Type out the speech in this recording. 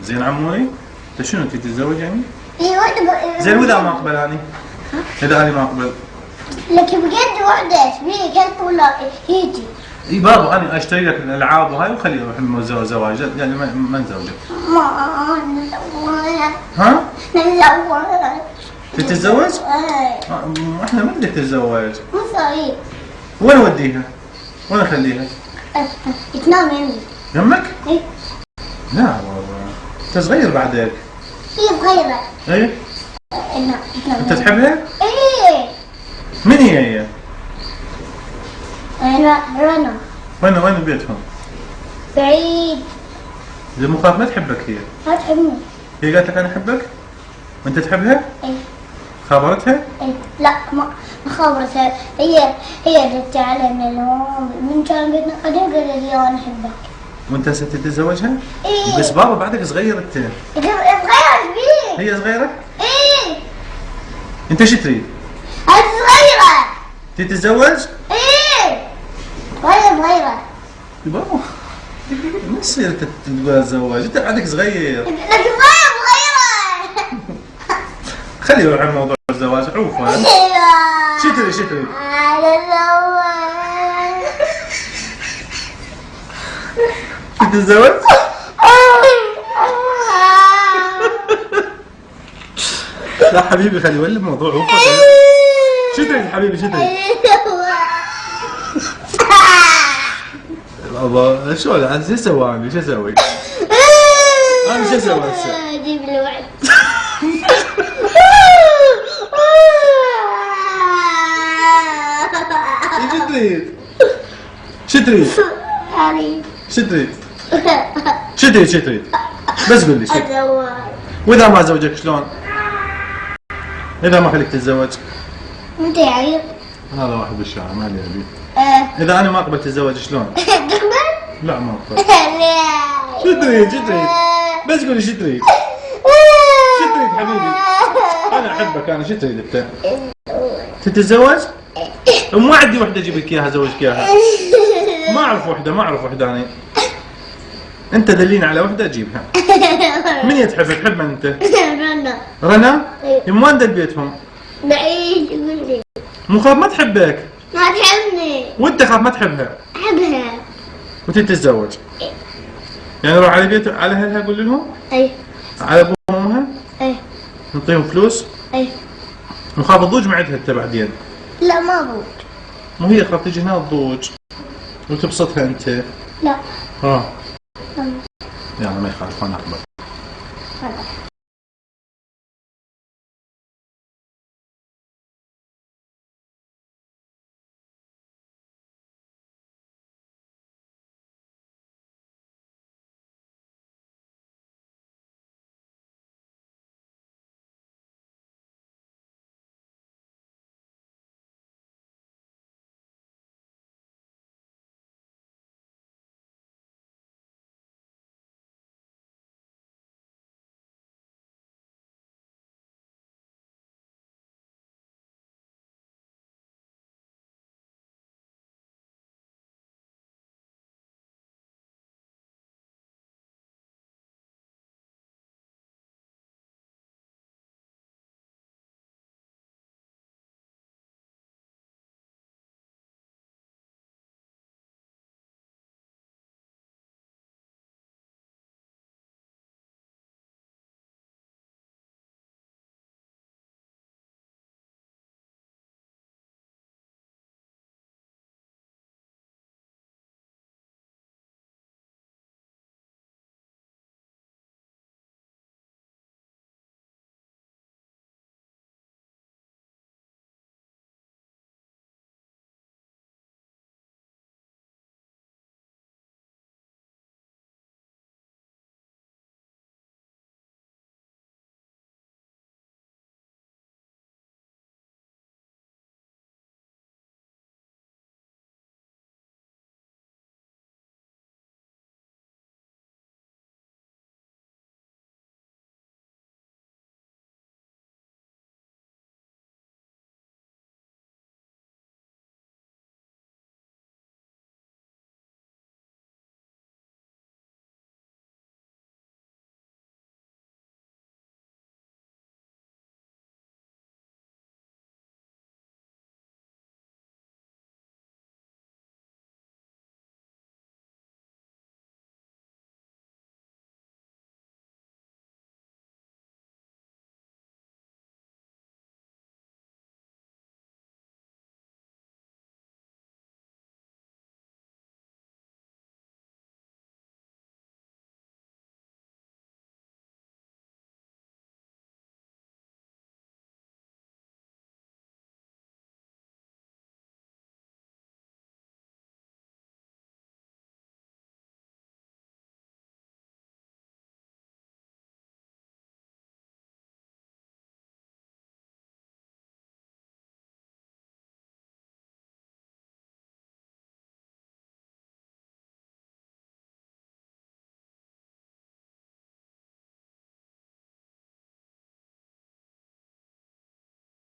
زين عموري انت شنو تتزوج يعني؟ ايوه زين واذا ما اقبل اني؟ اذا اني ما اقبل؟ لك بجد وحده ايش بيك ولا هيجي؟ اي بابا انا اشتري لك الالعاب وهاي وخليه يروح زواج يعني ما نزوجك. ما نزوج. ها؟ نزوج. تتزوج؟ ايه. احنا ما بدك تتزوج. مو صحيح. وين اوديها؟ وين اخليها؟ تنام عندي. يمك؟ ايه. لا والله انت صغير بعدك. هي صغيرة. ايه؟ انت تحبها؟ ايه. من هي؟ رنا. وين بيتهم؟ بعيد. اذا مو خاف ما تحبك هي. ما تحبني. هي قالت لك انا احبك؟ وانت تحبها؟ ايه. خابرتها؟ ايه. لا ما خابرتها. هي جت علي من كان بيتنا قديم قالت لي انا احبك. وانت ستتزوجها؟ ايه. بس بابا بعدك صغير انت. صغيرة كبير. هي صغيرة؟ ايه. انت شو تريد؟ صغيرة. تتزوج؟ ايه. صغيرة. يا بابا ما يصير انت تقول اتزوج، انت بعدك صغير. لكن صغيرة. خليه يروح على موضوع الزواج عوفه. شو تريد؟ تتزوج؟ لا حبيبي خليه يولي الموضوع عوفه. شو تريد حبيبي شو تريد؟ بابا شو انا شو اسوي انا؟ شو اسوي؟ انا شو اسوي هسه؟ جيب لي واحد. شو تريد؟ شو تريد؟ شو تريد؟ بس قول لي شو؟ واذا ما زوجك شلون؟ اذا ما خليك تتزوج؟ انت عيب. هذا واحد بالشارع ما لي ابي. اذا انا ما قبلت اتزوج شلون؟ لا ما اقبل. شو تريد؟ بس قولي شو تريد؟ شو تريد حبيبي؟ انا احبك انا شو تريد انت؟ تتزوج؟ وما عندي وحده اجيب لك اياها ازوجك اياها. ما اعرف وحده انا. انت دليني على وحده اجيبها. من هي تحبك؟ تحب من انت؟ رنا؟ من وين بيتهم؟ بعيد يقول لي. مو خاف ما تحبك. ما تحبني. وانت خاف ما تحبها. احبها. وتتزوج. يعني نروح على بيت على اهلها قول لهم؟ ايه. على ابوها وامها؟ ايه. نعطيهم فلوس؟ ايه. وخاف تضوج معدها انت بعدين. لا ما ضوج. مو هي خاف تجي هنا تضوج وتبسطها انت. لا. ها. يعني ما يخالف انا اقبل.